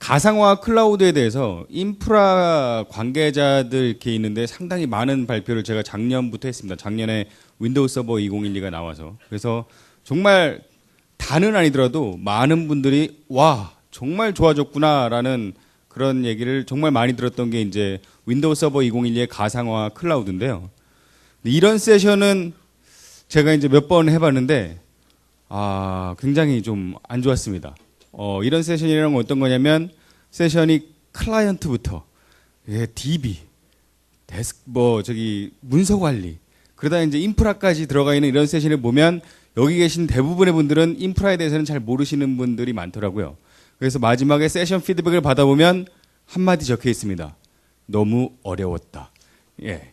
가상화 클라우드에 대해서 인프라 관계자들 이렇게 있는데 상당히 많은 발표를 제가 작년부터 했습니다. 작년에 윈도우 서버 2012가 나와서. 그래서 정말 다는 아니더라도 많은 분들이 와, 정말 좋아졌구나라는 그런 얘기를 정말 많이 들었던 게 이제 윈도우 서버 2012의 가상화 클라우드인데요. 이런 세션은 제가 이제 몇 번 해봤는데 굉장히 좀 안 좋았습니다. 이런 세션이라는 건 어떤 거냐면 세션이 클라이언트부터 DB, 문서 관리, 그러다 이제 인프라까지 들어가 있는 이런 세션을 보면 여기 계신 대부분의 분들은 인프라에 대해서는 잘 모르시는 분들이 많더라고요. 그래서 마지막에 세션 피드백을 받아보면 한마디 적혀 있습니다. 너무 어려웠다.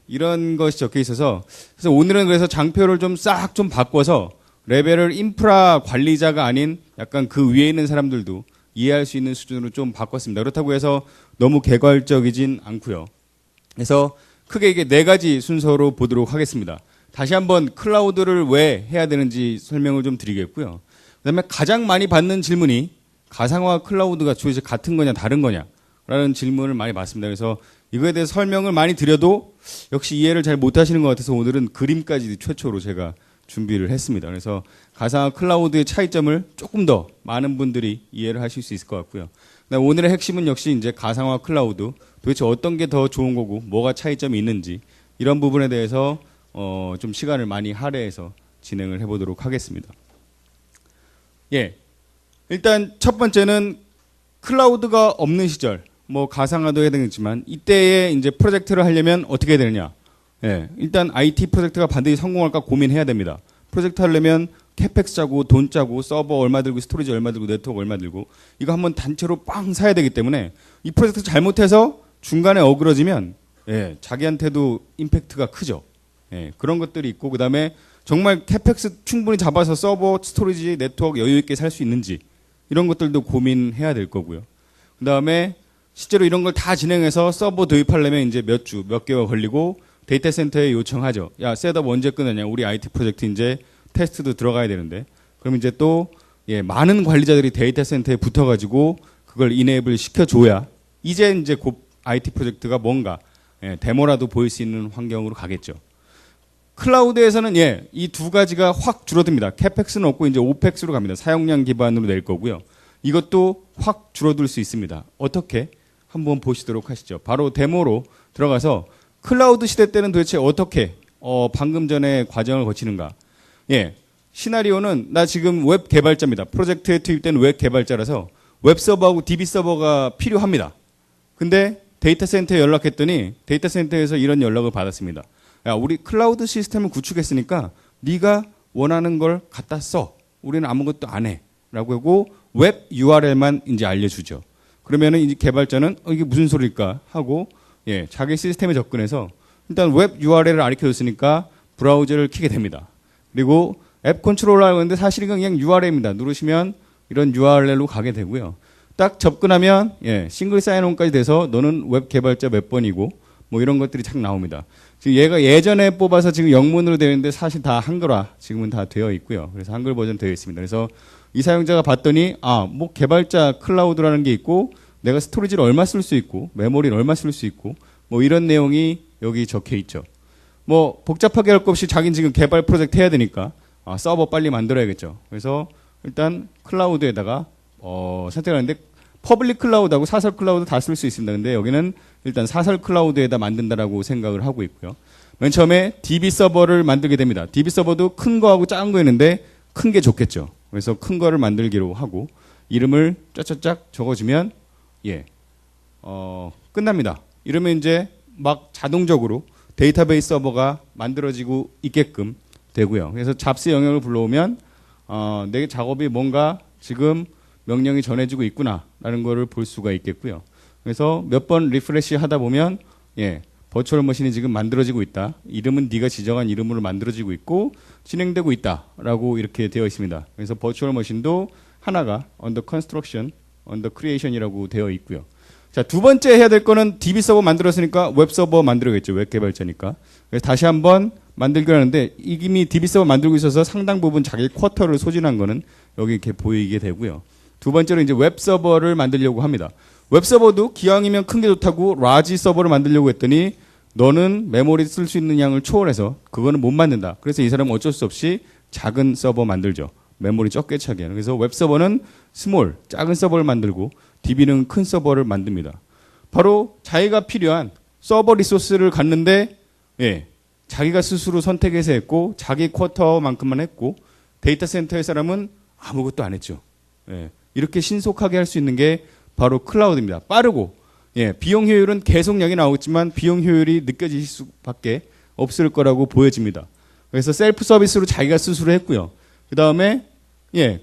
이런 것이 적혀 있어서 그래서 오늘은 그래서 장표를 좀 싹 좀 바꿔서 레벨을 인프라 관리자가 아닌 약간 그 위에 있는 사람들도 이해할 수 있는 수준으로 좀 바꿨습니다. 그렇다고 해서 너무 개괄적이진 않고요. 그래서 크게 이게 4가지 순서로 보도록 하겠습니다. 다시 한번 클라우드를 왜 해야 되는지 설명을 좀 드리겠고요. 그다음에 가장 많이 받는 질문이 가상화 클라우드가 도대체 같은 거냐 다른 거냐 라는 질문을 많이 받습니다. 그래서 이거에 대해서 설명을 많이 드려도 역시 이해를 잘 못하시는 것 같아서 오늘은 그림까지 최초로 제가 준비를 했습니다. 그래서 가상화 클라우드의 차이점을 조금 더 많은 분들이 이해를 하실 수 있을 것 같고요. 오늘의 핵심은 역시 이제 가상화 클라우드 도대체 어떤 게 더 좋은 거고 뭐가 차이점이 있는지 이런 부분에 대해서 좀 시간을 많이 할애해서 진행을 해보도록 하겠습니다. 일단 첫 번째는 클라우드가 없는 시절, 가상화도 해야 되겠지만 이때에 이제 프로젝트를 하려면 어떻게 해야 되느냐? 일단 IT 프로젝트가 반드시 성공할까 고민해야 됩니다. 프로젝트 하려면 캐펙스 짜고 돈 짜고 서버 얼마 들고 스토리지 얼마 들고 네트워크 얼마 들고 이거 한번 단체로 빵 사야 되기 때문에 이 프로젝트 잘못해서 중간에 어그러지면 자기한테도 임팩트가 크죠. 그런 것들이 있고 그다음에 정말 캐펙스 충분히 잡아서 서버 스토리지 네트워크 여유 있게 살 수 있는지 이런 것들도 고민해야 될 거고요. 그다음에 실제로 이런 걸 다 진행해서 서버 도입하려면 이제 몇 주, 몇 개월 걸리고 데이터 센터에 요청하죠. 야, 셋업 언제 끝나냐? 우리 IT 프로젝트 이제 테스트도 들어가야 되는데. 그럼 이제 또 많은 관리자들이 데이터 센터에 붙어가지고 그걸 이네이블 시켜줘야 이제 곧 IT 프로젝트가 뭔가 데모라도 보일 수 있는 환경으로 가겠죠. 클라우드에서는 이 두 가지가 확 줄어듭니다. 캐펙스는 없고 이제 오펙스로 갑니다. 사용량 기반으로 낼 거고요. 이것도 확 줄어들 수 있습니다. 어떻게? 한번 보시도록 하시죠. 바로 데모로 들어가서 클라우드 시대 때는 도대체 어떻게 방금 전에 과정을 거치는가? 시나리오는 나 지금 웹 개발자입니다. 프로젝트에 투입된 웹 개발자라서 웹 서버하고 DB 서버가 필요합니다. 근데 데이터 센터에 연락했더니 데이터 센터에서 이런 연락을 받았습니다. 야, 우리 클라우드 시스템을 구축했으니까 네가 원하는 걸 갖다 써. 우리는 아무것도 안 해. 라고 하고 웹 URL만 이제 알려주죠. 그러면은 이제 개발자는 이게 무슨 소리일까 하고 자기 시스템에 접근해서 일단 웹 URL을 알려줬으니까 브라우저를 켜게 됩니다. 그리고 앱 컨트롤러라고 하는데 사실 이건 그냥 URL입니다. 누르시면 이런 URL로 가게 되고요. 딱 접근하면 싱글 사인온까지 돼서 너는 웹 개발자 몇 번이고 이런 것들이 착 나옵니다. 지금 얘가 예전에 뽑아서 지금 영문으로 되어 있는데 사실 다 한글화 지금은 다 되어 있고요. 그래서 한글 버전 되어 있습니다. 그래서 이 사용자가 봤더니 개발자 클라우드라는 게 있고 내가 스토리지를 얼마 쓸 수 있고 메모리를 얼마 쓸 수 있고 이런 내용이 여기 적혀 있죠. 복잡하게 할 것 없이 자기는 지금 개발 프로젝트 해야 되니까 서버 빨리 만들어야겠죠. 그래서 일단 클라우드에다가 선택을 하는데 퍼블릭 클라우드하고 사설 클라우드 다 쓸 수 있습니다. 근데 여기는 일단 사설 클라우드에다 만든다라고 생각을 하고 있고요. 맨 처음에 DB 서버를 만들게 됩니다. DB 서버도 큰 거하고 작은 거 있는데 큰 게 좋겠죠. 그래서 큰 거를 만들기로 하고 이름을 쫙쫙쫙 적어주면 끝납니다. 이러면 이제 막 자동적으로 데이터베이스 서버가 만들어지고 있게끔 되고요. 그래서 잡스 영역을 불러오면 내 작업이 뭔가 지금 명령이 전해지고 있구나라는 거를 볼 수가 있겠고요. 그래서 몇 번 리프레시 하다 보면 버추얼 머신이 지금 만들어지고 있다. 이름은 네가 지정한 이름으로 만들어지고 있고 진행되고 있다라고 이렇게 되어 있습니다. 그래서 버추얼 머신도 하나가 under construction, under creation이라고 되어 있고요. 자, 두 번째 해야 될 거는 DB 서버 만들었으니까 웹 서버 만들어야겠죠. 웹 개발자니까. 그래서 다시 한번 만들기로 하는데 이미 DB 서버 만들고 있어서 상당 부분 자기 쿼터를 소진한 거는 여기 이렇게 보이게 되고요. 두 번째로 이제 웹 서버를 만들려고 합니다. 웹서버도 기왕이면 큰 게 좋다고 라지 서버를 만들려고 했더니 너는 메모리 쓸 수 있는 양을 초월해서 그거는 못 만든다. 그래서 이 사람은 어쩔 수 없이 작은 서버 만들죠. 메모리 적게 차게 하는. 그래서 웹서버는 스몰, 작은 서버를 만들고 DB는 큰 서버를 만듭니다. 바로 자기가 필요한 서버 리소스를 갖는데 자기가 스스로 선택해서 했고 자기 쿼터만큼만 했고 데이터 센터의 사람은 아무것도 안 했죠. 이렇게 신속하게 할 수 있는 게 바로 클라우드입니다. 빠르고 비용 효율은 계속 여기 나오겠지만 비용 효율이 느껴질 수밖에 없을 거라고 보여집니다. 그래서 셀프 서비스로 자기가 스스로 했고요. 그 다음에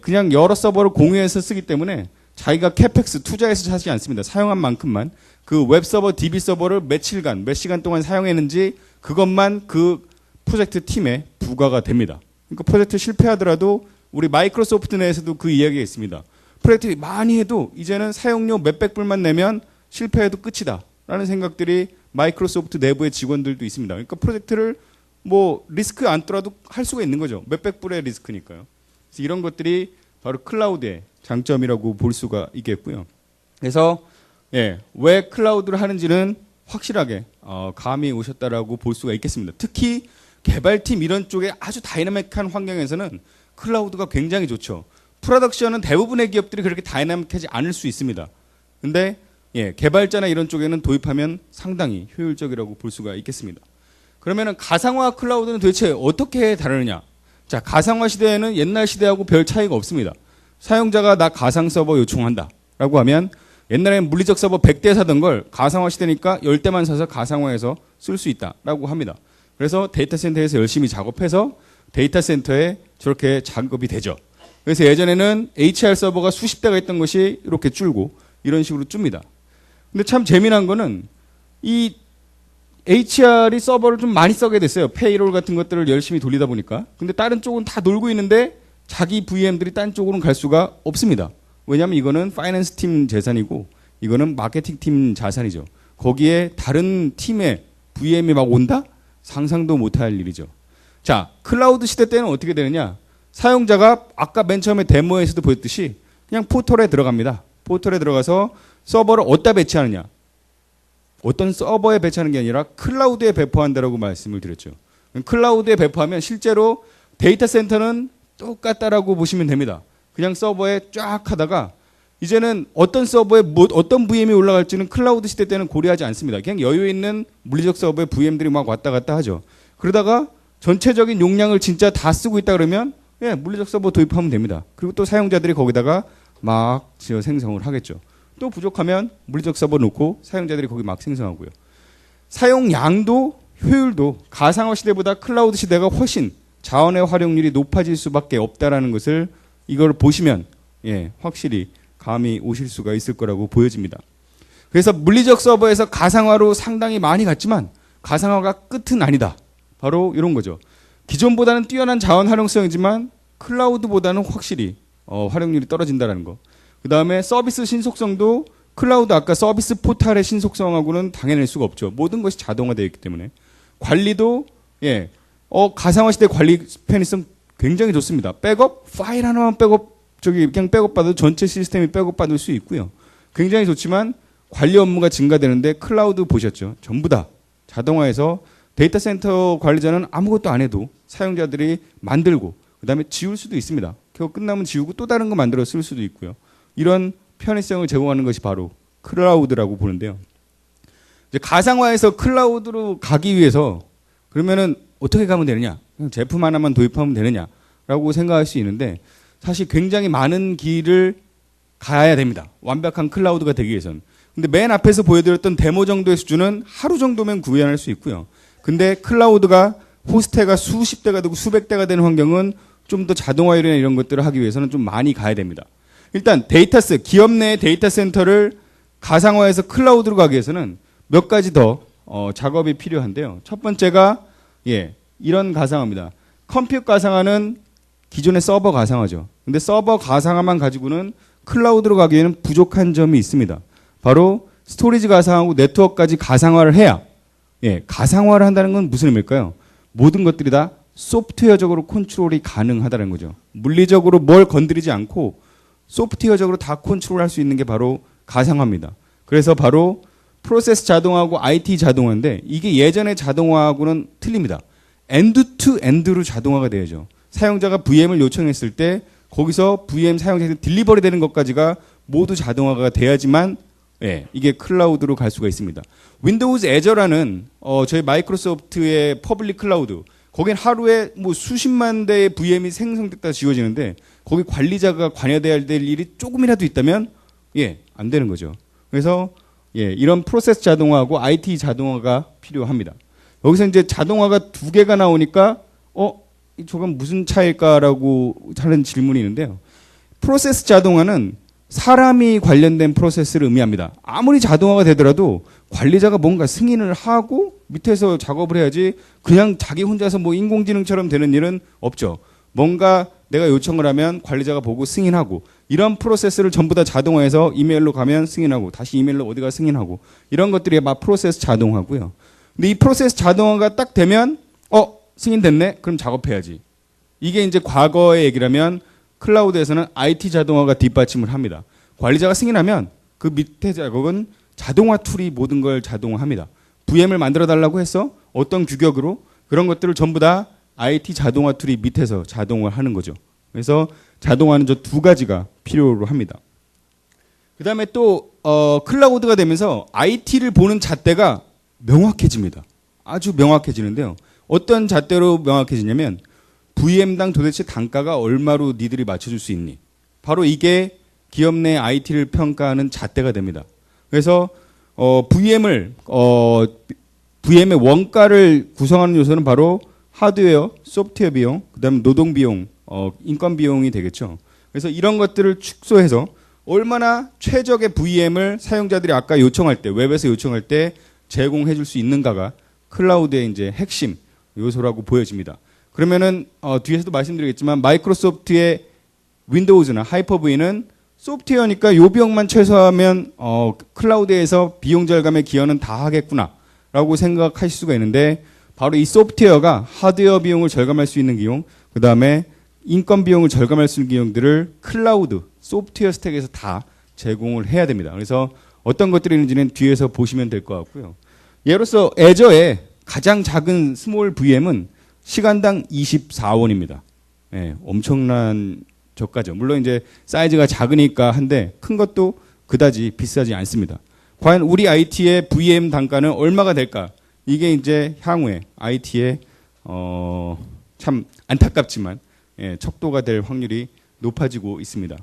그냥 여러 서버를 공유해서 쓰기 때문에 자기가 캐펙스 투자해서 사지 않습니다. 사용한 만큼만 그 웹서버, DB 서버를 며칠간, 몇 시간 동안 사용했는지 그것만 그 프로젝트 팀에 부과가 됩니다. 그러니까 프로젝트 실패하더라도 우리 마이크로소프트 내에서도 그 이야기가 있습니다. 프로젝트 많이 해도 이제는 사용료 몇백 불만 내면 실패해도 끝이다 라는 생각들이 마이크로소프트 내부의 직원들도 있습니다. 그러니까 프로젝트를 뭐 리스크 안더라도 할 수가 있는 거죠. 몇백 불의 리스크니까요. 그래서 이런 것들이 바로 클라우드의 장점이라고 볼 수가 있겠고요. 그래서 왜 클라우드를 하는지는 확실하게 감이 오셨다라고 볼 수가 있겠습니다. 특히 개발팀 이런 쪽에 아주 다이나믹한 환경에서는 클라우드가 굉장히 좋죠. 프로덕션은 대부분의 기업들이 그렇게 다이나믹하지 않을 수 있습니다. 근데 개발자나 이런 쪽에는 도입하면 상당히 효율적이라고 볼 수가 있겠습니다. 그러면은 가상화 클라우드는 도대체 어떻게 다르느냐? 자, 가상화 시대에는 옛날 시대하고 별 차이가 없습니다. 사용자가 나 가상 서버 요청한다 라고 하면 옛날에는 물리적 서버 100대 사던 걸 가상화 시대니까 10대만 사서 가상화해서 쓸 수 있다라고 합니다. 그래서 데이터 센터에서 열심히 작업해서 데이터 센터에 저렇게 작업이 되죠. 그래서 예전에는 HR 서버가 수십 대가 있던 것이 이렇게 줄고 이런 식으로 줍니다. 근데 참 재미난 거는 이 HR이 서버를 좀 많이 써게 됐어요. 페이롤 같은 것들을 열심히 돌리다 보니까. 근데 다른 쪽은 다 놀고 있는데 자기 VM들이 딴 쪽으로는 갈 수가 없습니다. 왜냐하면 이거는 파이낸스 팀 재산이고 이거는 마케팅 팀 자산이죠. 거기에 다른 팀의 VM이 막 온다? 상상도 못할 일이죠. 자, 클라우드 시대 때는 어떻게 되느냐? 사용자가 아까 맨 처음에 데모에서도 보였듯이 그냥 포털에 들어갑니다. 포털에 들어가서 서버를 어디다 배치하느냐? 어떤 서버에 배치하는 게 아니라 클라우드에 배포한다라고 말씀을 드렸죠. 클라우드에 배포하면 실제로 데이터 센터는 똑같다라고 보시면 됩니다. 그냥 서버에 쫙 하다가 이제는 어떤 서버에 어떤 VM이 올라갈지는 클라우드 시대 때는 고려하지 않습니다. 그냥 여유 있는 물리적 서버에 VM들이 막 왔다 갔다 하죠. 그러다가 전체적인 용량을 진짜 다 쓰고 있다 그러면 물리적 서버 도입하면 됩니다. 그리고 또 사용자들이 거기다가 막 지어 생성을 하겠죠. 또 부족하면 물리적 서버 놓고 사용자들이 거기 막 생성하고요. 사용량도 효율도 가상화 시대보다 클라우드 시대가 훨씬 자원의 활용률이 높아질 수밖에 없다라는 것을 이걸 보시면 확실히 감이 오실 수가 있을 거라고 보여집니다. 그래서 물리적 서버에서 가상화로 상당히 많이 갔지만 가상화가 끝은 아니다. 바로 이런 거죠. 기존보다는 뛰어난 자원 활용성이지만 클라우드보다는 확실히 활용률이 떨어진다는 거. 그 다음에 서비스 신속성도 클라우드 아까 서비스 포탈의 신속성하고는 당해낼 수가 없죠. 모든 것이 자동화되어 있기 때문에. 관리도 가상화 시대 관리 편의성 굉장히 좋습니다. 백업 파일 하나만 그냥 백업 받아도 전체 시스템이 백업 받을 수 있고요. 굉장히 좋지만 관리 업무가 증가되는데 클라우드 보셨죠? 전부 다 자동화해서 데이터 센터 관리자는 아무것도 안 해도 사용자들이 만들고 그다음에 지울 수도 있습니다. 결국 끝나면 지우고 또 다른 거 만들어 쓸 수도 있고요. 이런 편의성을 제공하는 것이 바로 클라우드라고 보는데요. 이제 가상화에서 클라우드로 가기 위해서 그러면은 어떻게 가면 되느냐? 그냥 제품 하나만 도입하면 되느냐라고 생각할 수 있는데 사실 굉장히 많은 길을 가야 됩니다. 완벽한 클라우드가 되기 위해서는. 근데 맨 앞에서 보여드렸던 데모 정도의 수준은 하루 정도면 구현할 수 있고요. 근데 클라우드가 호스트가 수십 대가 되고 수백 대가 되는 환경은 좀 더 자동화율이나 이런 것들을 하기 위해서는 좀 많이 가야 됩니다. 일단 기업 내 데이터 센터를 가상화해서 클라우드로 가기 위해서는 몇 가지 더 작업이 필요한데요. 첫 번째가 이런 가상화입니다. 컴퓨터 가상화는 기존의 서버 가상화죠. 근데 서버 가상화만 가지고는 클라우드로 가기에는 부족한 점이 있습니다. 바로 스토리지 가상화하고 네트워크까지 가상화를 해야 가상화를 한다는 건 무슨 의미일까요? 모든 것들이 다 소프트웨어적으로 컨트롤이 가능하다는 거죠. 물리적으로 뭘 건드리지 않고 소프트웨어적으로 다 컨트롤할 수 있는 게 바로 가상화입니다. 그래서 바로 프로세스 자동화하고 IT 자동화인데 이게 예전의 자동화하고는 틀립니다. 엔드 투 엔드로 자동화가 돼야죠. 사용자가 VM을 요청했을 때 거기서 VM 사용자한테 딜리버리 되는 것까지가 모두 자동화가 돼야지만 예, 이게 클라우드로 갈 수가 있습니다. 윈도우즈 애저라는 저희 마이크로소프트의 퍼블릭 클라우드 거긴 하루에 뭐 수십만 대의 VM이 생성됐다 지워지는데 거기 관리자가 관여돼야 될 일이 조금이라도 있다면 예, 안 되는 거죠. 그래서 예, 이런 프로세스 자동화하고 IT 자동화가 필요합니다. 여기서 이제 자동화가 두 개가 나오니까 저건 무슨 차일까라고 하는 질문이 있는데요. 프로세스 자동화는 사람이 관련된 프로세스를 의미합니다. 아무리 자동화가 되더라도 관리자가 뭔가 승인을 하고 밑에서 작업을 해야지 그냥 자기 혼자서 뭐 인공지능처럼 되는 일은 없죠. 뭔가 내가 요청을 하면 관리자가 보고 승인하고 이런 프로세스를 전부 다 자동화해서 이메일로 가면 승인하고 다시 이메일로 어디가 승인하고 이런 것들이 막 프로세스 자동화고요. 근데 이 프로세스 자동화가 딱 되면 승인됐네? 그럼 작업해야지. 이게 이제 과거의 얘기라면 클라우드에서는 IT 자동화가 뒷받침을 합니다. 관리자가 승인하면 그 밑에 작업은 자동화 툴이 모든 걸 자동화합니다. VM을 만들어 달라고 해서 어떤 규격으로 그런 것들을 전부 다 IT 자동화 툴이 밑에서 자동화를 하는 거죠. 그래서 자동화는 저 두 가지가 필요로 합니다. 그 다음에 또 클라우드가 되면서 IT를 보는 잣대가 명확해집니다. 아주 명확해지는데요. 어떤 잣대로 명확해지냐면 VM당 도대체 단가가 얼마로 니들이 맞춰줄 수 있니? 바로 이게 기업 내 IT를 평가하는 잣대가 됩니다. 그래서 VM의 원가를 구성하는 요소는 바로 하드웨어, 소프트웨어 비용, 그다음에 노동 비용, 인건 비용이 되겠죠. 그래서 이런 것들을 축소해서 얼마나 최적의 VM을 사용자들이 아까 요청할 때, 웹에서 요청할 때 제공해 줄 수 있는가가 클라우드의 이제 핵심 요소라고 보여집니다. 그러면은 뒤에서도 말씀드리겠지만 마이크로소프트의 윈도우즈나 하이퍼V는 소프트웨어니까 요 비용만 최소화하면 클라우드에서 비용 절감의 기여는 다 하겠구나라고 생각하실 수가 있는데 바로 이 소프트웨어가 하드웨어 비용을 절감할 수 있는 기용, 그 다음에 인건 비용을 절감할 수 있는 기용들을 클라우드 소프트웨어 스택에서 다 제공을 해야 됩니다. 그래서 어떤 것들이 있는지는 뒤에서 보시면 될 것 같고요. 예로서 애저의 가장 작은 스몰 VM은 시간당 24원입니다. 예, 엄청난 저가죠. 물론 이제 사이즈가 작으니까 한데 큰 것도 그다지 비싸지 않습니다. 과연 우리 IT의 VM 단가는 얼마가 될까? 이게 이제 향후에 IT의 참 안타깝지만 척도가 될 확률이 높아지고 있습니다.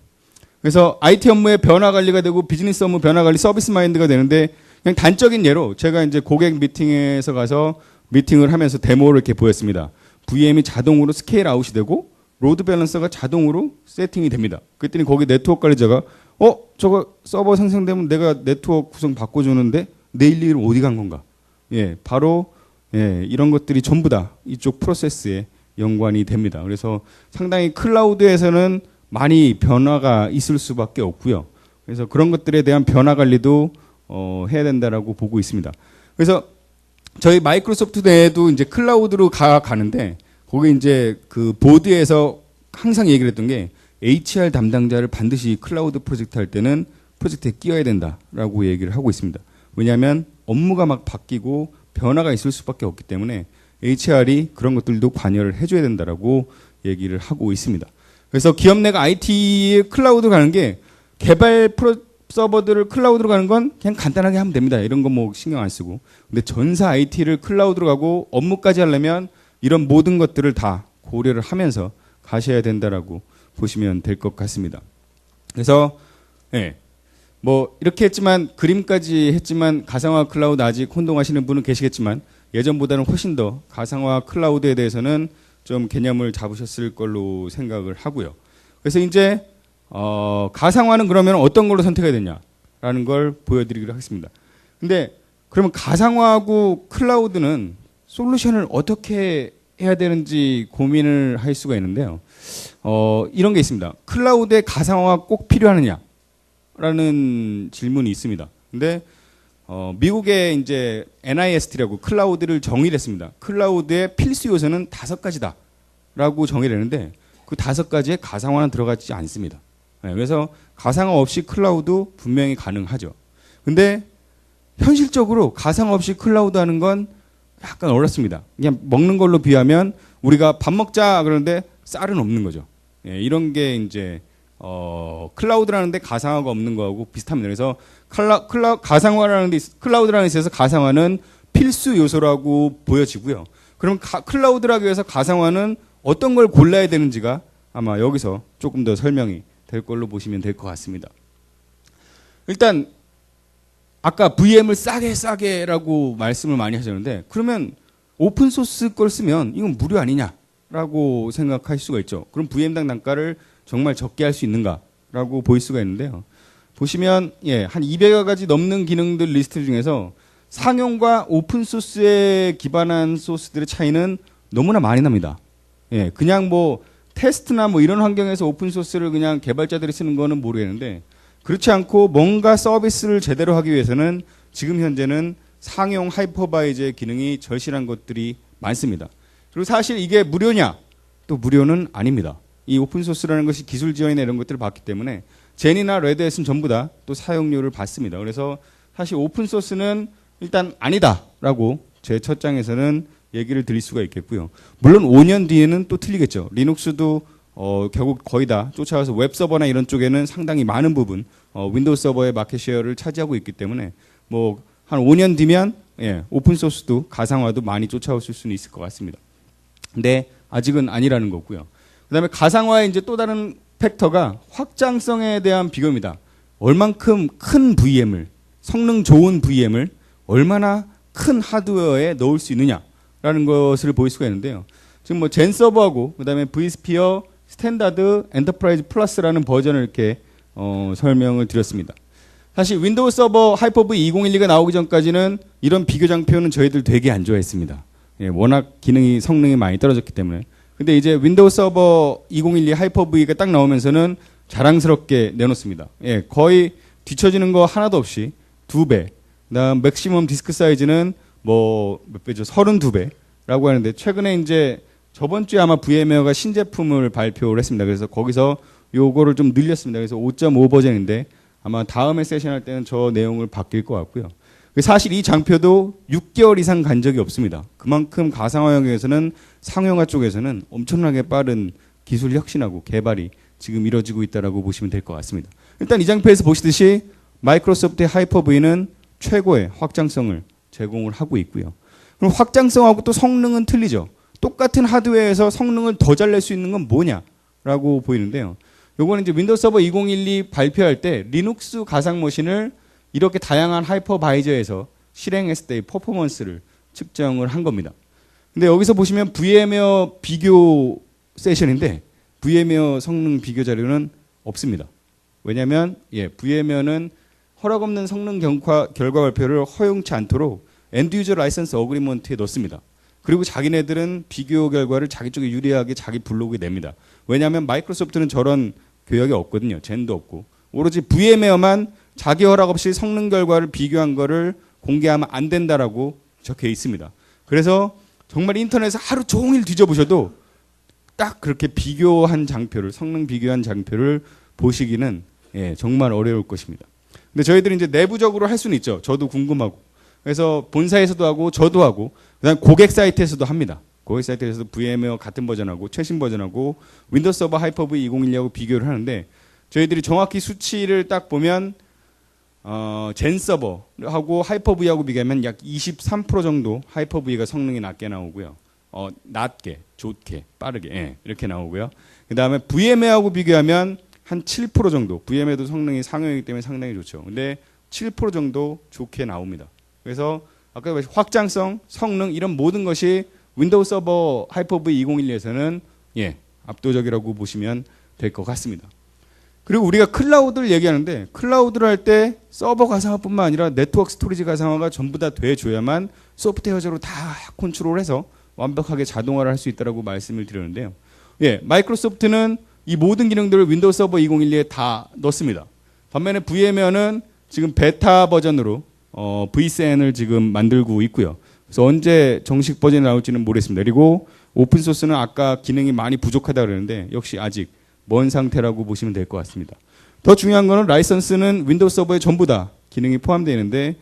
그래서 IT 업무의 변화 관리가 되고 비즈니스 업무 변화 관리 서비스 마인드가 되는데 그냥 단적인 예로 제가 이제 고객 미팅에서 가서 미팅을 하면서 데모를 이렇게 보였습니다. VM이 자동으로 스케일 아웃이 되고 로드 밸런서가 자동으로 세팅이 됩니다. 그랬더니 거기 네트워크 관리자가 저거 서버 생성되면 내가 네트워크 구성 바꿔주는데 내일 일 어디 간 건가? 예, 바로 이런 것들이 전부 다 이쪽 프로세스에 연관이 됩니다. 그래서 상당히 클라우드에서는 많이 변화가 있을 수밖에 없고요. 그래서 그런 것들에 대한 변화 관리도 해야 된다라고 보고 있습니다. 그래서 저희 마이크로소프트 내에도 이제 클라우드로 가는데 거기 이제 그 보드에서 항상 얘기를 했던 게 HR 담당자를 반드시 클라우드 프로젝트 할 때는 프로젝트에 끼워야 된다라고 얘기를 하고 있습니다. 왜냐하면 업무가 막 바뀌고 변화가 있을 수밖에 없기 때문에 HR이 그런 것들도 관여를 해줘야 된다라고 얘기를 하고 있습니다. 그래서 기업 내가 IT 클라우드 가는 게 개발 서버들을 클라우드로 가는 건 그냥 간단하게 하면 됩니다. 이런 거 뭐 신경 안 쓰고. 근데 전사 IT를 클라우드로 가고 업무까지 하려면 이런 모든 것들을 다 고려를 하면서 가셔야 된다라고 보시면 될 것 같습니다. 그래서 뭐 이렇게 했지만 그림까지 했지만 가상화 클라우드 아직 혼동하시는 분은 계시겠지만 예전보다는 훨씬 더 가상화 클라우드에 대해서는 좀 개념을 잡으셨을 걸로 생각을 하고요. 그래서 이제 가상화는 그러면 어떤 걸로 선택해야 되냐라는 걸 보여드리기로 하겠습니다. 근데 그러면 가상화하고 클라우드는 솔루션을 어떻게 해야 되는지 고민을 할 수가 있는데요. 이런 게 있습니다. 클라우드에 가상화가 꼭 필요하느냐라는 질문이 있습니다. 근데 미국의 이제 NIST라고 클라우드를 정의를 했습니다. 클라우드의 필수 요소는 5가지다라고 정의를 했는데 그 5가지에 가상화는 들어가지 않습니다. 그래서 가상화 없이 클라우드 분명히 가능하죠. 근데 현실적으로 가상 없이 클라우드 하는 건 약간 어렵습니다. 그냥 먹는 걸로 비하면 우리가 밥 먹자 그러는데 쌀은 없는 거죠. 예, 이런 게 이제 클라우드라는데 가상화가 없는 거하고 비슷합니다. 그래서 가상화라는 데 클라우드라는 데 있어서 가상화는 필수 요소라고 보여지고요. 그럼 클라우드를 하기 위해서 가상화는 어떤 걸 골라야 되는지가 아마 여기서 조금 더 설명이 될 걸로 보시면 될 것 같습니다. 일단 아까 VM을 싸게라고 말씀을 많이 하셨는데 그러면 오픈소스 걸 쓰면 이건 무료 아니냐라고 생각할 수가 있죠. 그럼 VM당 단가를 정말 적게 할 수 있는가라고 보일 수가 있는데요. 보시면 한 200여 가지 넘는 기능들 리스트 중에서 상용과 오픈소스에 기반한 소스들의 차이는 너무나 많이 납니다. 그냥 뭐 테스트나 뭐 이런 환경에서 오픈소스를 그냥 개발자들이 쓰는 거는 모르겠는데 그렇지 않고 뭔가 서비스를 제대로 하기 위해서는 지금 현재는 상용 하이퍼바이저의 기능이 절실한 것들이 많습니다. 그리고 사실 이게 무료냐? 또 무료는 아닙니다. 이 오픈소스라는 것이 기술 지원이나 이런 것들을 받기 때문에 제니나 레드햇은 전부 다 또 사용료를 받습니다. 그래서 사실 오픈소스는 일단 아니다라고 제 첫 장에서는 얘기를 드릴 수가 있겠고요. 물론 5년 뒤에는 또 틀리겠죠. 리눅스도 결국 거의 다 쫓아와서 웹서버나 이런 쪽에는 상당히 많은 부분 윈도우 서버의 마켓 쉐어를 차지하고 있기 때문에 뭐 한 5년 뒤면 오픈소스도 가상화도 많이 쫓아오실 수는 있을 것 같습니다. 근데 아직은 아니라는 거고요. 그다음에 가상화의 이제 또 다른 팩터가 확장성에 대한 비교입니다. 얼만큼 큰 VM을 성능 좋은 VM을 얼마나 큰 하드웨어에 넣을 수 있느냐라는 것을 볼 수가 있는데요. 지금 뭐 젠 서버하고 그다음에 vSphere 스탠다드 엔터프라이즈 플러스라는 버전을 이렇게 설명을 드렸습니다. 사실 윈도우 서버 하이퍼V 2012가 나오기 전까지는 이런 비교 장표는 저희들 되게 안 좋아했습니다. 워낙 기능이 성능이 많이 떨어졌기 때문에. 근데 이제 윈도우 서버 2012 하이퍼V가 딱 나오면서는 자랑스럽게 내놓습니다. 거의 뒤처지는 거 하나도 없이 2배. 그다음 맥시멈 디스크 사이즈는 뭐 몇 배죠? 32배라고 하는데 최근에 이제 저번 주에 아마 VM웨어가 신제품을 발표를 했습니다. 그래서 거기서 요거를 좀 늘렸습니다. 그래서 5.5 버전인데 아마 다음에 세션 할 때는 저 내용을 바뀔 것 같고요. 사실 이 장표도 6개월 이상 간 적이 없습니다. 그만큼 가상화 영역에서는 상용화 쪽에서는 엄청나게 빠른 기술 혁신하고 개발이 지금 이루어지고 있다고 보시면 될 것 같습니다. 일단 이 장표에서 보시듯이 마이크로소프트의 하이퍼V는 최고의 확장성을 제공을 하고 있고요. 그럼 확장성하고 또 성능은 틀리죠. 똑같은 하드웨어에서 성능을 더 잘 낼 수 있는 건 뭐냐라고 보이는데요. 요거는 이제 윈도우 서버 2012 발표할 때 리눅스 가상 머신을 이렇게 다양한 하이퍼바이저에서 실행했을 때의 퍼포먼스를 측정을 한 겁니다. 근데 여기서 보시면 VM웨어 비교 세션인데 VM웨어 성능 비교 자료는 없습니다. 왜냐하면 VM웨어는 허락 없는 성능 결과 발표를 허용치 않도록 엔드 유저 라이선스 어그리먼트에 넣습니다. 그리고 자기네들은 비교 결과를 자기 쪽에 유리하게 자기 블로그에 냅니다. 왜냐하면 마이크로소프트는 저런 교역이 없거든요. 젠도 없고. 오로지 VM웨어만 자기 허락 없이 성능 결과를 비교한 거를 공개하면 안 된다라고 적혀 있습니다. 그래서 정말 인터넷에서 하루 종일 뒤져보셔도 딱 그렇게 비교한 장표를, 성능 비교한 장표를 보시기는 정말 어려울 것입니다. 근데 저희들이 이제 내부적으로 할 수는 있죠. 저도 궁금하고. 그래서 본사에서도 하고 저도 하고 그다음 고객 사이트에서도 합니다. 고객 사이트에서도 VM웨어 같은 버전하고 최신 버전하고 윈도우 서버 하이퍼V 2012하고 비교를 하는데 저희들이 정확히 수치를 딱 보면 젠 서버하고 하이퍼V하고 비교하면 약 23% 정도 하이퍼V가 성능이 낮게 나오고요. 낮게, 좋게, 빠르게 이렇게 나오고요. 그다음에 VM웨어하고 비교하면 한 7% 정도. VM웨어도 성능이 상용이기 때문에 상당히 좋죠. 근데 7% 정도 좋게 나옵니다. 그래서 아까 확장성, 성능 이런 모든 것이 윈도우 서버 하이퍼V 2012에서는 압도적이라고 보시면 될 것 같습니다. 그리고 우리가 클라우드를 얘기하는데 클라우드를 할 때 서버 가상화뿐만 아니라 네트워크 스토리지 가상화가 전부 다 돼줘야만 소프트웨어적으로 다 컨트롤해서 완벽하게 자동화를 할 수 있다고 말씀을 드렸는데요. 마이크로소프트는 이 모든 기능들을 윈도우 서버 2012에 다 넣습니다. 반면에 VM웨어는 지금 베타 버전으로 vSAN을 지금 만들고 있고요. 그래서 언제 정식 버전이 나올지는 모르겠습니다. 그리고 오픈소스는 아까 기능이 많이 부족하다고 그러는데 역시 아직 먼 상태라고 보시면 될 것 같습니다. 더 중요한 거는 라이선스는 윈도우 서버에 전부 다 기능이 포함되어 있는데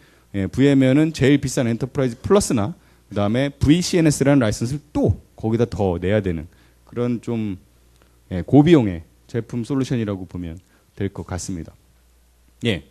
VMware는 제일 비싼 엔터프라이즈 플러스나 그다음에 VCNS라는 라이선스를 또 거기다 더 내야 되는 그런 좀 고비용의 제품 솔루션이라고 보면 될 것 같습니다. 예.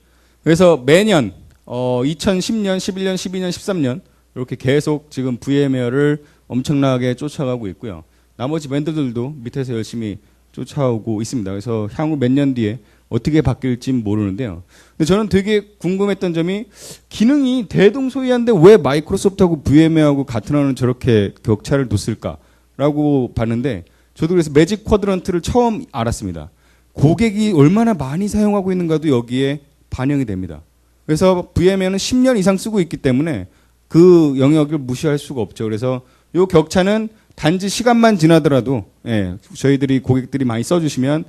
그래서 매년 2010년, 11년, 12년, 13년 이렇게 계속 지금 VMware를 엄청나게 쫓아가고 있고요. 나머지 vendor들도 밑에서 열심히 쫓아오고 있습니다. 그래서 향후 몇 년 뒤에 어떻게 바뀔지 모르는데요. 근데 저는 되게 궁금했던 점이 기능이 대동소이한데 왜 마이크로소프트하고 VMware하고 같은 화는 저렇게 격차를 뒀을까라고 봤는데 저도 그래서 매직 쿼드런트를 처음 알았습니다. 고객이 얼마나 많이 사용하고 있는가도 여기에 반영이 됩니다. 그래서 VMware는 10년 이상 쓰고 있기 때문에 그 영역을 무시할 수가 없죠. 그래서 이 격차는 단지 시간만 지나더라도 저희들이 고객들이 많이 써주시면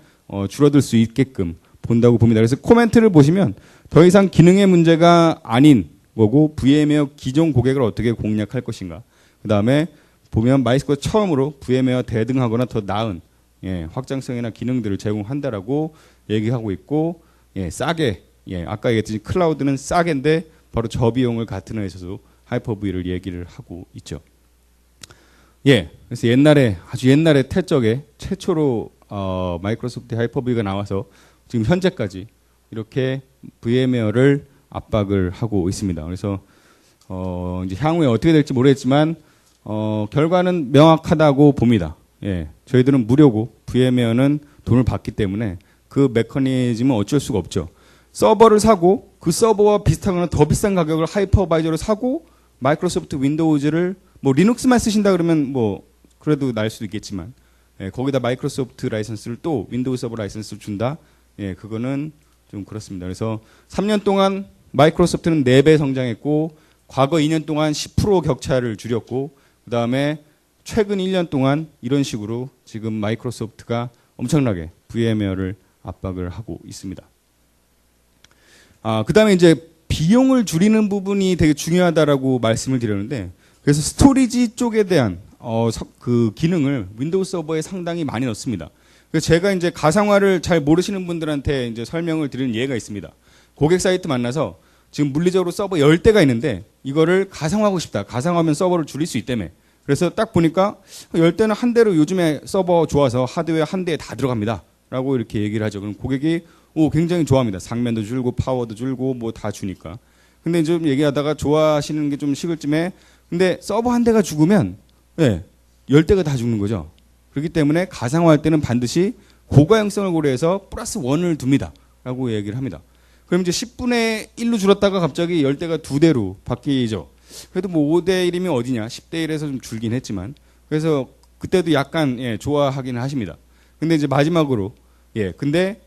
줄어들 수 있게끔 본다고 봅니다. 그래서 코멘트를 보시면 더 이상 기능의 문제가 아닌 거고 VMware 기존 고객을 어떻게 공략할 것인가. 그 다음에 보면 마이스코어 처음으로 VMware 대등하거나 더 나은 확장성이나 기능들을 제공한다라고 얘기하고 있고 싸게 아까 얘기했듯이 클라우드는 싸게인데 바로 저 비용을 같은 회사에서도 하이퍼V를 얘기를 하고 있죠. 그래서 아주 옛날에 태적에 최초로 마이크로소프트 하이퍼V가 나와서 지금 현재까지 이렇게 VMware를 압박을 하고 있습니다. 그래서 이제 향후에 어떻게 될지 모르겠지만 결과는 명확하다고 봅니다. 저희들은 무료고 VMware는 돈을 받기 때문에 그 메커니즘은 어쩔 수가 없죠. 서버를 사고 그 서버와 비슷하거나 더 비싼 가격을 하이퍼바이저로 사고 마이크로소프트 윈도우즈를 뭐 리눅스만 쓰신다 그러면 뭐 그래도 날 수도 있겠지만 거기다 마이크로소프트 라이선스를 또 윈도우 서버 라이선스를 준다. 그거는 좀 그렇습니다. 그래서 3년 동안 마이크로소프트는 4배 성장했고 과거 2년 동안 10% 격차를 줄였고 그다음에 최근 1년 동안 이런 식으로 지금 마이크로소프트가 엄청나게 VMware를 압박을 하고 있습니다. 그다음에 이제 비용을 줄이는 부분이 되게 중요하다라고 말씀을 드렸는데 그래서 스토리지 쪽에 대한 그 기능을 윈도우 서버에 상당히 많이 넣습니다. 그래서 제가 이제 가상화를 잘 모르시는 분들한테 이제 설명을 드리는 예가 있습니다. 고객 사이트 만나서 지금 물리적으로 서버 10대가 있는데 이거를 가상화하고 싶다. 가상화하면 서버를 줄일 수 있다며. 그래서 딱 보니까 10대는 한 대로 요즘에 서버 좋아서 하드웨어 한 대에 다 들어갑니다. 라고 이렇게 얘기를 하죠. 그럼 고객이 굉장히 좋아합니다. 상면도 줄고 파워도 줄고 뭐 다 주니까. 근데 좀 얘기하다가 좋아하시는 게 좀 식을 쯤에 근데 서버 한 대가 죽으면 10대가 다 죽는 거죠. 그렇기 때문에 가상화할 때는 반드시 고가형성을 고려해서 플러스 1을 둡니다. 라고 얘기를 합니다. 그럼 이제 10분의 1로 줄었다가 갑자기 10대가 2대로 바뀌죠. 그래도 뭐 5대 1이면 어디냐. 10대 1에서 좀 줄긴 했지만. 그래서 그때도 약간 좋아하기는 하십니다. 근데 이제 마지막으로 근데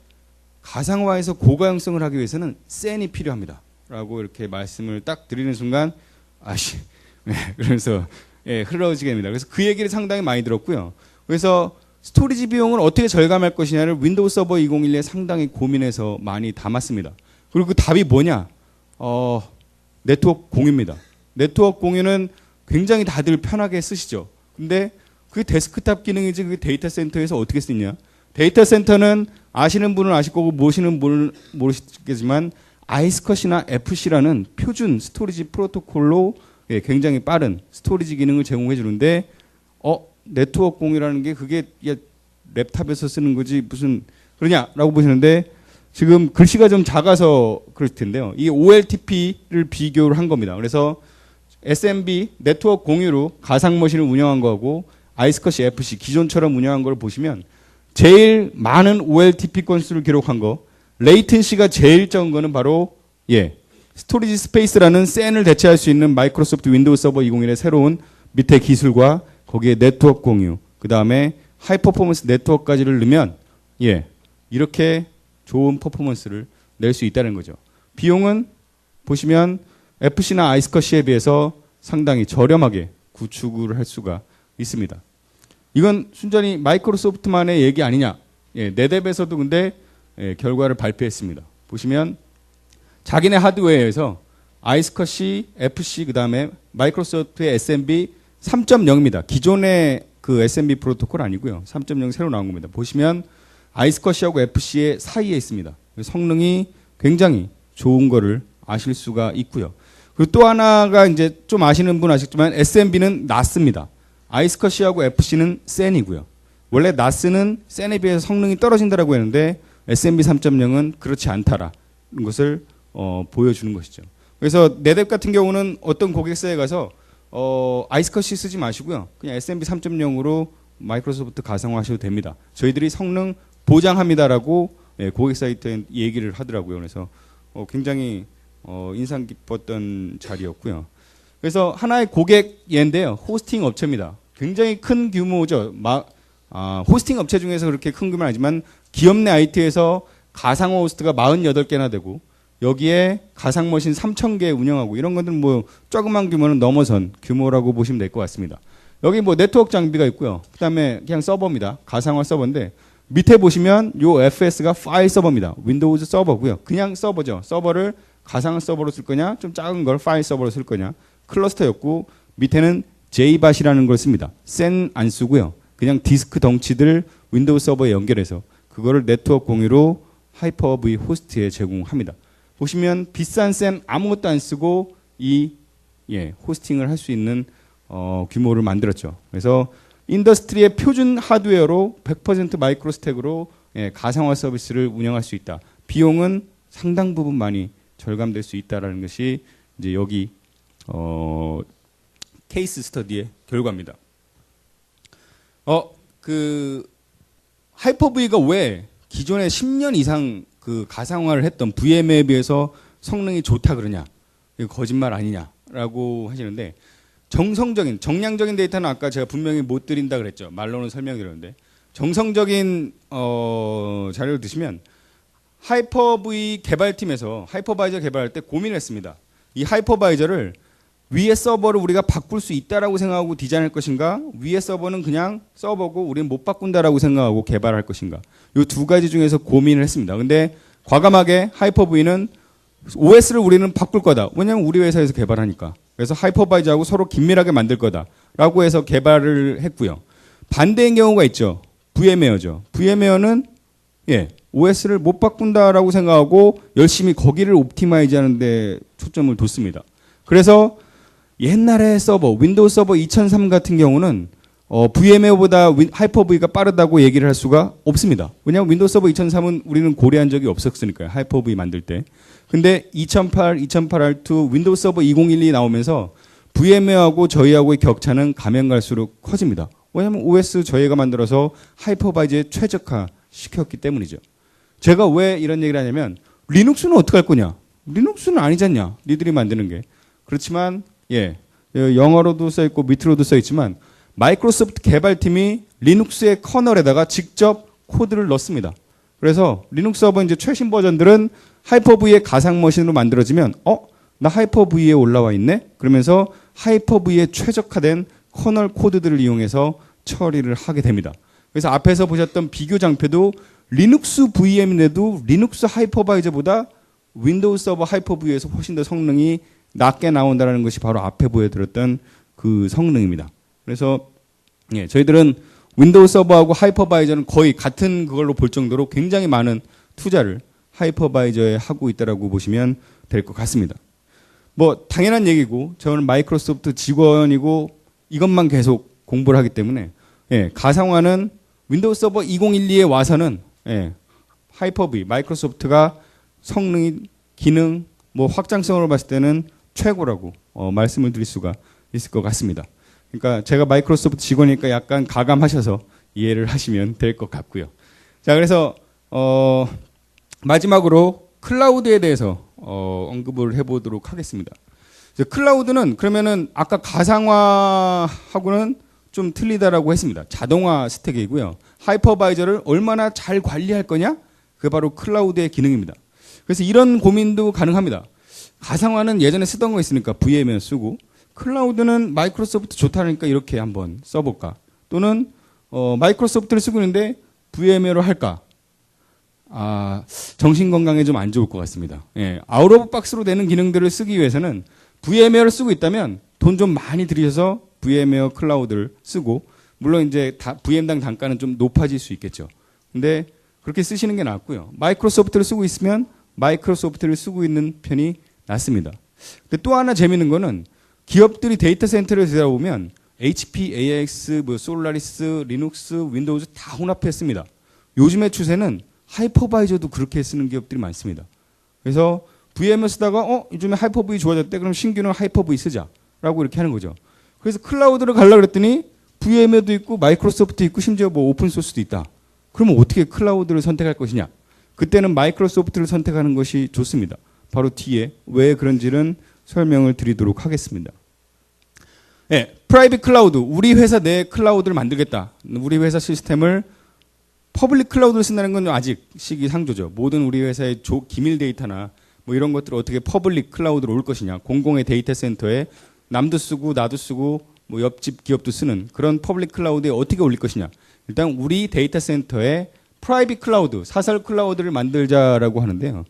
가상화에서 고가형성을 하기 위해서는 센이 필요합니다. 라고 이렇게 말씀을 딱 드리는 순간 그래서 흘러지게 됩니다. 그래서 그 얘기를 상당히 많이 들었고요. 그래서 스토리지 비용을 어떻게 절감할 것이냐를 윈도우 서버 2012에 상당히 고민해서 많이 담았습니다. 그리고 그 답이 뭐냐? 네트워크 공유입니다. 네트워크 공유는 굉장히 다들 편하게 쓰시죠. 근데 그게 데스크탑 기능이지 그게 데이터 센터에서 어떻게 쓰냐? 데이터 센터는 아시는 분은 아실 거고 모르시는 분은 모르시겠지만 아이스컷이나 FC라는 표준 스토리지 프로토콜로 굉장히 빠른 스토리지 기능을 제공해 주는데 네트워크 공유라는 게 그게 랩탑에서 쓰는 거지 무슨 그러냐라고 보시는데 지금 글씨가 좀 작아서 그럴 텐데요. 이 OLTP를 비교를 한 겁니다. 그래서 SMB 네트워크 공유로 가상 머신을 운영한 거하고 아이스컷이 FC 기존처럼 운영한 걸 보시면 제일 많은 OLTP 건수를 기록한 거 레이텐시가 제일 적은 거는 바로 스토리지 스페이스라는 센을 대체할 수 있는 마이크로소프트 윈도우 서버 2021의 새로운 밑에 기술과 거기에 네트워크 공유, 그 다음에 하이 퍼포먼스 네트워크까지를 넣으면 이렇게 좋은 퍼포먼스를 낼 수 있다는 거죠. 비용은 보시면 FC나 아이스컷에 비해서 상당히 저렴하게 구축을 할 수가 있습니다. 이건 순전히 마이크로소프트만의 얘기 아니냐. 네뎁에서도 근데 결과를 발표했습니다. 보시면 자기네 하드웨어에서 아이스컷이 FC 그 다음에 마이크로소프트의 SMB 3.0입니다. 기존의 그 SMB 프로토콜 아니고요. 3.0 새로 나온 겁니다. 보시면 아이스컷이하고 FC의 사이에 있습니다. 성능이 굉장히 좋은 거를 아실 수가 있고요. 그리고 또 하나가 이제 좀 아시는 분 아시겠지만 SMB는 나스입니다. 아이스컷이하고 FC는 센이고요. 원래 나스는 센에 비해서 성능이 떨어진다라고 했는데 SMB 3.0은 그렇지 않다라는 것을 보여주는 것이죠. 그래서 네뎁 같은 경우는 어떤 고객사에 가서 아이스컷이 쓰지 마시고요. 그냥 SMB 3.0으로 마이크로소프트 가상화하셔도 됩니다. 저희들이 성능 보장합니다라고 고객 사이트에 얘기를 하더라고요. 그래서 굉장히 인상 깊었던 자리였고요. 그래서 하나의 고객 예인데요. 호스팅 업체입니다. 굉장히 큰 규모죠. 호스팅 업체 중에서 그렇게 큰 규모는 아니지만 기업 내 IT에서 가상화 호스트가 48개나 되고 여기에 가상 머신 3,000개 운영하고 이런 것들 뭐 조그만 규모는 넘어선 규모라고 보시면 될 것 같습니다. 여기 뭐 네트워크 장비가 있고요. 그다음에 그냥 서버입니다. 가상화 서버인데 밑에 보시면 요 FS가 파일 서버입니다. 윈도우즈 서버고요. 그냥 서버죠. 서버를 가상화 서버로 쓸 거냐, 좀 작은 걸 파일 서버로 쓸 거냐. 클러스터였고 밑에는 JBOS이라는 걸 씁니다. 센 안 쓰고요. 그냥 디스크 덩치들 윈도우 서버에 연결해서 그거를 네트워크 공유로 하이퍼V 호스트에 제공합니다. 보시면 비싼 센 아무것도 안 쓰고 이 호스팅을 할 수 있는 규모를 만들었죠. 그래서 인더스트리의 표준 하드웨어로 100% 마이크로 스택으로 가상화 서비스를 운영할 수 있다. 비용은 상당 부분 많이 절감될 수 있다라는 것이 이제 여기 케이스 스터디의 결과입니다. 하이퍼V가 왜 기존에 10년 이상 그 가상화를 했던 VM에 비해서 성능이 좋다 그러냐? 이거 거짓말 아니냐라고 하시는데 정량적인 데이터는 아까 제가 분명히 못 드린다 그랬죠. 말로는 설명드렸는데 정성적인 자료를 드시면 하이퍼V 개발팀에서 하이퍼바이저 개발할 때 고민했습니다. 이 하이퍼바이저를 위에 서버를 우리가 바꿀 수 있다라고 생각하고 디자인할 것인가, 위에 서버는 그냥 서버고 우리는 못 바꾼다라고 생각하고 개발할 것인가. 이 두 가지 중에서 고민을 했습니다. 근데 과감하게 하이퍼V는 OS를 우리는 바꿀 거다. 왜냐하면 우리 회사에서 개발하니까. 그래서 하이퍼바이저하고 서로 긴밀하게 만들 거다라고 해서 개발을 했고요. 반대인 경우가 있죠. VM웨어죠. VM웨어는 OS를 못 바꾼다라고 생각하고 열심히 거기를 옵티마이즈 하는데 초점을 뒀습니다. 그래서 옛날에 서버, 윈도우 서버 2003 같은 경우는 VM웨어보다 하이퍼V가 빠르다고 얘기를 할 수가 없습니다. 왜냐하면 윈도우 서버 2003은 우리는 고려한 적이 없었으니까요. 하이퍼V 만들 때. 근데 2008, 2008R2 윈도우 서버 2012 나오면서 VM웨어하고 저희하고의 격차는 가면 갈수록 커집니다. 왜냐하면 OS 저희가 만들어서 하이퍼바이저에 최적화 시켰기 때문이죠. 제가 왜 이런 얘기를 하냐면 리눅스는 어떻게 할 거냐? 리눅스는 아니지 않냐? 니들이 만드는 게. 그렇지만 영어로도 써 있고 밑으로도 써 있지만 마이크로소프트 개발팀이 리눅스의 커널에다가 직접 코드를 넣습니다. 그래서 리눅스 서버 이제 최신 버전들은 하이퍼V의 가상 머신으로 만들어지면 나 하이퍼V에 올라와 있네? 그러면서 하이퍼V에 최적화된 커널 코드들을 이용해서 처리를 하게 됩니다. 그래서 앞에서 보셨던 비교 장표도 리눅스 VM인데도 리눅스 하이퍼바이저보다 윈도우 서버 하이퍼V에서 훨씬 더 성능이 낮게 나온다는 것이 바로 앞에 보여드렸던 그 성능입니다. 그래서 저희들은 윈도우 서버하고 하이퍼바이저는 거의 같은 그걸로 볼 정도로 굉장히 많은 투자를 하이퍼바이저에 하고 있다라고 보시면 될 것 같습니다. 뭐 당연한 얘기고 저는 마이크로소프트 직원이고 이것만 계속 공부를 하기 때문에 가상화는 윈도우 서버 2012에 와서는 하이퍼V 마이크로소프트가 성능, 기능, 뭐 확장성으로 봤을 때는 최고라고 말씀을 드릴 수가 있을 것 같습니다. 그러니까 제가 마이크로소프트 직원이니까 약간 가감하셔서 이해를 하시면 될 것 같고요. 자, 그래서 마지막으로 클라우드에 대해서 언급을 해보도록 하겠습니다. 클라우드는 그러면은 아까 가상화하고는 좀 틀리다라고 했습니다. 자동화 스택이고요. 하이퍼바이저를 얼마나 잘 관리할 거냐? 그게 바로 클라우드의 기능입니다. 그래서 이런 고민도 가능합니다. 가상화는 예전에 쓰던 거 있으니까 VM에 쓰고 클라우드는 마이크로소프트 좋다니까 이렇게 한번 써볼까? 또는 마이크로소프트를 쓰고 있는데 VM웨어로 할까? 정신건강에 좀 안 좋을 것 같습니다. 아웃 오브 박스로 되는 기능들을 쓰기 위해서는 VM웨어를 쓰고 있다면 돈 좀 많이 들이셔서 VM웨어 클라우드를 쓰고 물론 이제 VM당 단가는 좀 높아질 수 있겠죠. 근데 그렇게 쓰시는 게 낫고요. 마이크로소프트를 쓰고 있으면 마이크로소프트를 쓰고 있는 편이 낮습니다. 근데 또 하나 재밌는 거는 기업들이 데이터 센터를 들여다보면 HP, AIX, 뭐 솔라리스, 리눅스, 윈도우즈 다 혼합했습니다. 요즘의 추세는 하이퍼바이저도 그렇게 쓰는 기업들이 많습니다. 그래서 VM을 쓰다가 요즘에 하이퍼V 좋아졌대. 그럼 신규는 하이퍼V 쓰자라고 이렇게 하는 거죠. 그래서 클라우드를 가려고 그랬더니 VM에도 있고 마이크로소프트 있고 심지어 뭐 오픈소스도 있다. 그러면 어떻게 클라우드를 선택할 것이냐? 그때는 마이크로소프트를 선택하는 것이 좋습니다. 바로 뒤에 왜 그런지는 설명을 드리도록 하겠습니다. 네, 프라이빗 클라우드. 우리 회사 내 클라우드를 만들겠다. 우리 회사 시스템을 퍼블릭 클라우드를 쓴다는 건 아직 시기상조죠. 모든 우리 회사의 기밀 데이터나 뭐 이런 것들을 어떻게 퍼블릭 클라우드로 올 것이냐. 공공의 데이터 센터에 남도 쓰고 나도 쓰고 뭐 옆집 기업도 쓰는 그런 퍼블릭 클라우드에 어떻게 올릴 것이냐. 일단 우리 데이터 센터에 프라이빗 클라우드, 사설 클라우드를 만들자라고 하는데요.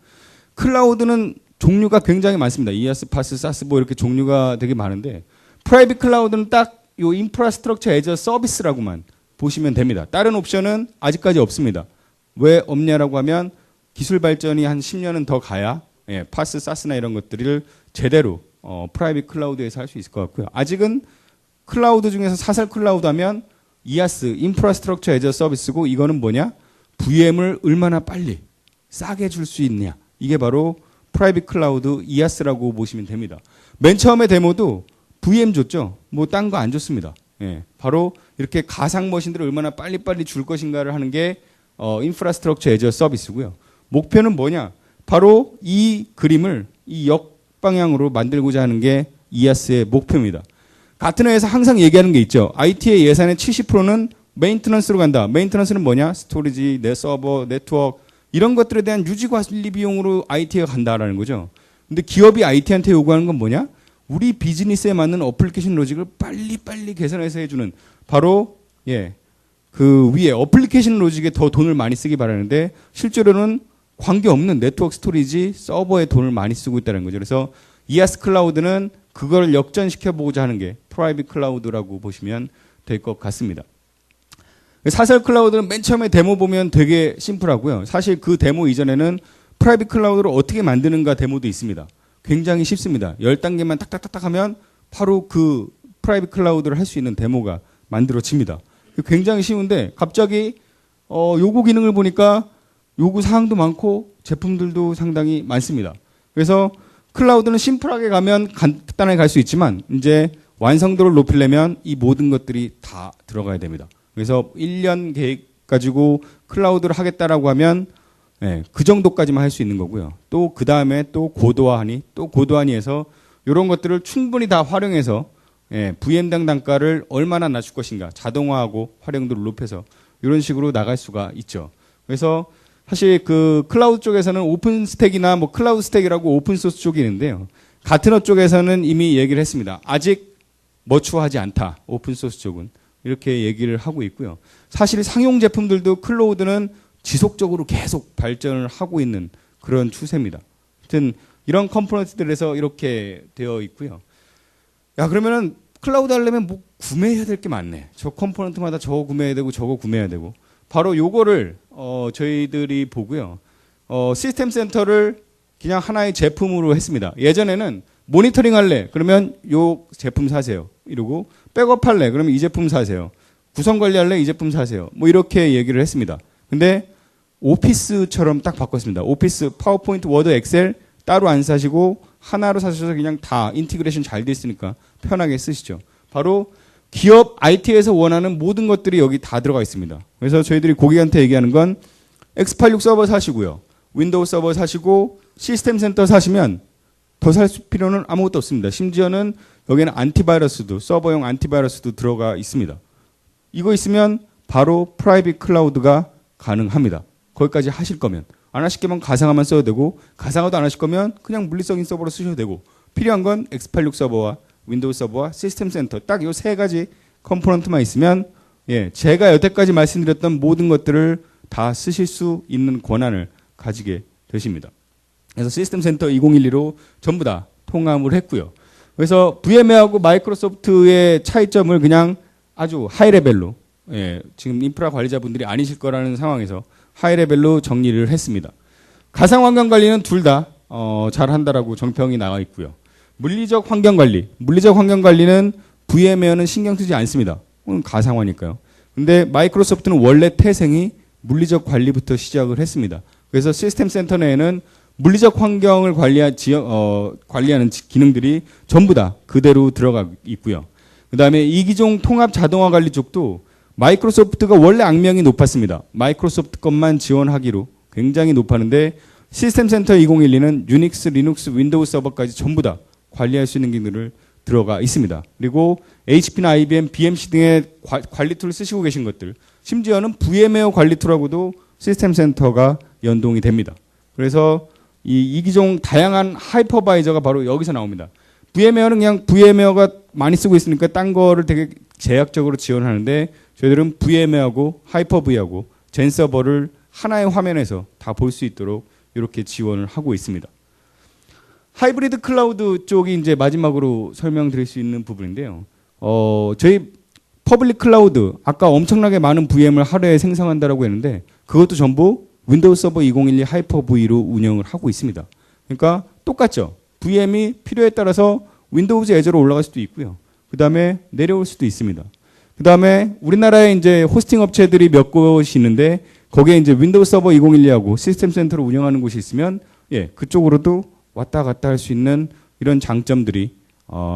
클라우드는 종류가 굉장히 많습니다. 이아스, 파스, 사스 뭐 이렇게 종류가 되게 많은데 프라이빗 클라우드는 딱 요 인프라스트럭처 애저 서비스라고만 보시면 됩니다. 다른 옵션은 아직까지 없습니다. 왜 없냐라고 하면 기술 발전이 한 10년은 더 가야 파스, 사스나 이런 것들을 제대로 프라이빗 클라우드에서 할 수 있을 것 같고요. 아직은 클라우드 중에서 사설 클라우드 하면 이아스, 인프라스트럭처 애저 서비스고 이거는 뭐냐? VM을 얼마나 빨리 싸게 줄 수 있냐. 이게 바로 프라이빗 클라우드 이아스라고 보시면 됩니다. 맨 처음에 데모도 VM 줬죠. 뭐 딴 거 안 줬습니다. 바로 이렇게 가상 머신들을 얼마나 빨리빨리 줄 것인가를 하는 게 인프라스트럭처 애저 서비스고요. 목표는 뭐냐? 바로 이 그림을 이 역방향으로 만들고자 하는 게 이아스의 목표입니다. 같은 회에서 항상 얘기하는 게 있죠. IT의 예산의 70%는 메인터넌스로 간다. 메인터넌스는 뭐냐? 스토리지, 내 서버, 네트워크 이런 것들에 대한 유지 관리 비용으로 IT가 간다라는 거죠. 근데 기업이 IT한테 요구하는 건 뭐냐? 우리 비즈니스에 맞는 어플리케이션 로직을 빨리빨리 개선해서 해주는 바로 그 위에 어플리케이션 로직에 더 돈을 많이 쓰기 바라는데 실제로는 관계없는 네트워크 스토리지 서버에 돈을 많이 쓰고 있다는 거죠. 그래서 이아스 클라우드는 그걸 역전시켜 보고자 하는 게 프라이빗 클라우드라고 보시면 될 것 같습니다. 사설 클라우드는 맨 처음에 데모 보면 되게 심플하고요. 사실 그 데모 이전에는 프라이빗 클라우드를 어떻게 만드는가 데모도 있습니다. 굉장히 쉽습니다. 10단계만 딱딱딱딱 하면 바로 그 프라이빗 클라우드를 할 수 있는 데모가 만들어집니다. 굉장히 쉬운데 갑자기 요구 기능을 보니까 요구 사항도 많고 제품들도 상당히 많습니다. 그래서 클라우드는 심플하게 가면 간단하게 갈 수 있지만 이제 완성도를 높이려면 이 모든 것들이 다 들어가야 됩니다. 그래서 1년 계획 가지고 클라우드를 하겠다라고 하면 그 정도까지만 할 수 있는 거고요. 또 그 다음에 또 고도화하니 또 고도화니 해서 이런 것들을 충분히 다 활용해서 VM당 단가를 얼마나 낮출 것인가 자동화하고 활용도를 높여서 이런 식으로 나갈 수가 있죠. 그래서 사실 그 클라우드 쪽에서는 오픈 스택이나 뭐 클라우드 스택이라고 오픈 소스 쪽이 있는데요. 가트너 쪽에서는 이미 얘기를 했습니다. 아직 머추어하지 않다. 오픈 소스 쪽은 이렇게 얘기를 하고 있고요. 사실 상용 제품들도 클라우드는 지속적으로 계속 발전을 하고 있는 그런 추세입니다. 하여튼 이런 컴포넌트들에서 이렇게 되어 있고요. 야 그러면은 클라우드 하려면 뭐 구매해야 될 게 많네. 저 컴포넌트마다 저거 구매해야 되고 저거 구매해야 되고. 바로 요거를 저희들이 보고요. 시스템 센터를 그냥 하나의 제품으로 했습니다. 예전에는 모니터링 할래. 그러면 요 제품 사세요. 이러고 백업 할래. 그러면 이 제품 사세요. 구성 관리할래. 이 제품 사세요. 뭐 이렇게 얘기를 했습니다. 근데 오피스처럼 딱 바꿨습니다. 오피스, 파워포인트, 워드, 엑셀 따로 안 사시고 하나로 사셔서 그냥 다 인티그레이션 잘 돼 있으니까 편하게 쓰시죠. 바로 기업 IT에서 원하는 모든 것들이 여기 다 들어가 있습니다. 그래서 저희들이 고객한테 얘기하는 건 X86 서버 사시고요. 윈도우 서버 사시고 시스템 센터 사시면 더 살 필요는 아무것도 없습니다. 심지어는 여기는 안티바이러스도 서버용 안티바이러스도 들어가 있습니다. 이거 있으면 바로 프라이빗 클라우드가 가능합니다. 거기까지 하실 거면. 안 하실 거면 가상화만 써도 되고 가상화도 안 하실 거면 그냥 물리적인 서버로 쓰셔도 되고 필요한 건 X86 서버와 윈도우 서버와 시스템 센터 딱 이 세 가지 컴포넌트만 있으면 제가 여태까지 말씀드렸던 모든 것들을 다 쓰실 수 있는 권한을 가지게 되십니다. 그래서 시스템 센터 2012로 전부 다 통합을 했고요. 그래서 VM웨어하고 마이크로소프트의 차이점을 그냥 아주 하이 레벨로 지금 인프라 관리자분들이 아니실 거라는 상황에서 하이 레벨로 정리를 했습니다. 가상 환경 관리는 둘 다 잘 한다라고 정평이 나와 있고요. 물리적 환경 관리. 물리적 환경 관리는 VMware는 신경 쓰지 않습니다. 그건 가상화니까요. 근데 마이크로소프트는 원래 태생이 물리적 관리부터 시작을 했습니다. 그래서 시스템 센터 내에는 물리적 환경을 관리하는 기능들이 전부 다 그대로 들어가 있고요. 그 다음에 이기종 통합 자동화 관리 쪽도 마이크로소프트가 원래 악명이 높았습니다. 마이크로소프트 것만 지원하기로 굉장히 높았는데 시스템 센터 2012는 유닉스, 리눅스, 윈도우 서버까지 전부 다 관리할 수 있는 기능을 들어가 있습니다. 그리고 HP나 IBM, BMC 등의 관리 툴을 쓰시고 계신 것들, 심지어는 VMware 관리 툴하고도 시스템 센터가 연동이 됩니다. 그래서 이 이기종 다양한 하이퍼바이저가 바로 여기서 나옵니다. VMware는 그냥 VMware가 많이 쓰고 있으니까 딴 거를 되게 제약적으로 지원하는데 저희들은 VMware하고 하이퍼V하고 젠서버를 하나의 화면에서 다 볼 수 있도록 이렇게 지원을 하고 있습니다. 하이브리드 클라우드 쪽이 이제 마지막으로 설명드릴 수 있는 부분인데요. 저희 퍼블릭 클라우드 아까 엄청나게 많은 VM을 하루에 생성한다라고 했는데 그것도 전부 윈도우 서버 2012 하이퍼V로 운영을 하고 있습니다. 그러니까 똑같죠. VM이 필요에 따라서 윈도우즈 애저로 올라갈 수도 있고요. 그 다음에 내려올 수도 있습니다. 그 다음에 우리나라에 이제 호스팅 업체들이 몇 곳이 있는데 거기에 이제 윈도우 서버 2012하고 시스템 센터로 운영하는 곳이 있으면 그쪽으로도 왔다 갔다 할 수 있는 이런 장점들이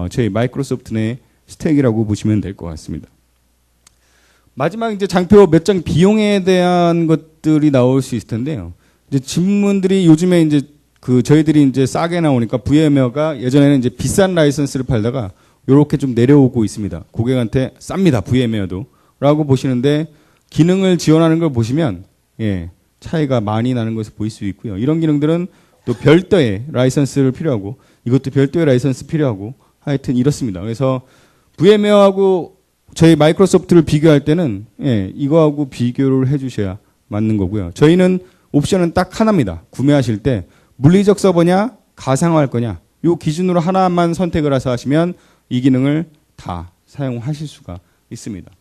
저희 마이크로소프트 내 스택이라고 보시면 될 것 같습니다. 마지막 이제 장표 몇 장 비용에 대한 것들이 나올 수 있을 텐데요. 이제 질문들이 요즘에 이제 저희들이 이제 싸게 나오니까 VMware가 예전에는 이제 비싼 라이선스를 팔다가 요렇게 좀 내려오고 있습니다. 고객한테 쌉니다. VMware도. 라고 보시는데 기능을 지원하는 걸 보시면 차이가 많이 나는 것을 보일 수 있고요. 이런 기능들은 또 별도의 라이선스를 필요하고 이것도 별도의 라이선스 필요하고 하여튼 이렇습니다. 그래서 VMware하고 저희 마이크로소프트를 비교할 때는 이거하고 비교를 해주셔야 맞는 거고요. 저희는 옵션은 딱 하나입니다. 구매하실 때 물리적 서버냐 가상화할 거냐 요 기준으로 하나만 선택을 해서 하시면 이 기능을 다 사용하실 수가 있습니다.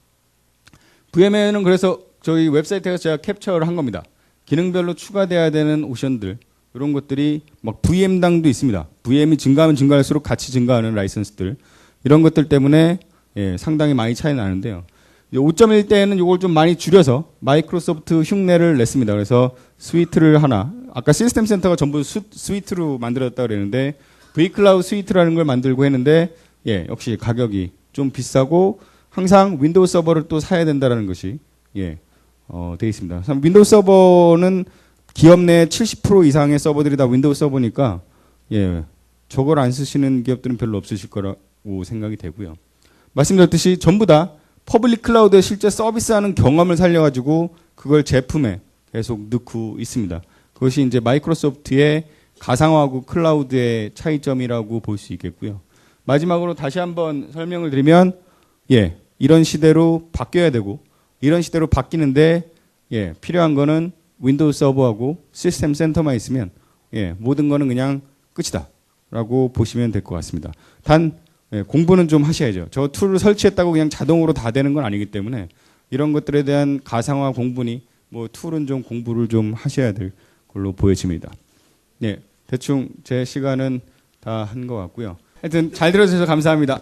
VMware는 그래서 저희 웹사이트에서 제가 캡처를 한 겁니다. 기능별로 추가돼야 되는 옵션들 이런 것들이 막 VM당도 있습니다. VM이 증가하면 증가할수록 같이 증가하는 라이선스들 이런 것들 때문에 상당히 많이 차이 나는데요. 5.1 때는 이걸 좀 많이 줄여서 마이크로소프트 흉내를 냈습니다. 그래서 스위트를 하나 아까 시스템 센터가 전부 스위트로 만들었다고 그랬는데 V클라우드 스위트라는 걸 만들고 했는데 역시 가격이 좀 비싸고 항상 윈도우 서버를 또 사야 된다는 것이 되어 있습니다. 윈도우 서버는 기업 내 70% 이상의 서버들이 다 윈도우 서버니까 저걸 안 쓰시는 기업들은 별로 없으실 거라고 생각이 되고요. 말씀드렸듯이 전부 다 퍼블릭 클라우드에 실제 서비스하는 경험을 살려가지고 그걸 제품에 계속 넣고 있습니다. 그것이 이제 마이크로소프트의 가상화하고 클라우드의 차이점이라고 볼 수 있겠고요. 마지막으로 다시 한번 설명을 드리면 이런 시대로 바뀌어야 되고 이런 시대로 바뀌는데 필요한 거는 윈도우 서버하고 시스템 센터만 있으면 모든 거는 그냥 끝이다 라고 보시면 될 것 같습니다. 단 공부는 좀 하셔야죠. 저 툴을 설치했다고 그냥 자동으로 다 되는 건 아니기 때문에 이런 것들에 대한 가상화 공부니 뭐 툴은 좀 공부를 좀 하셔야 될 걸로 보여집니다. 대충 제 시간은 다 한 것 같고요. 하여튼 잘 들어주셔서 감사합니다.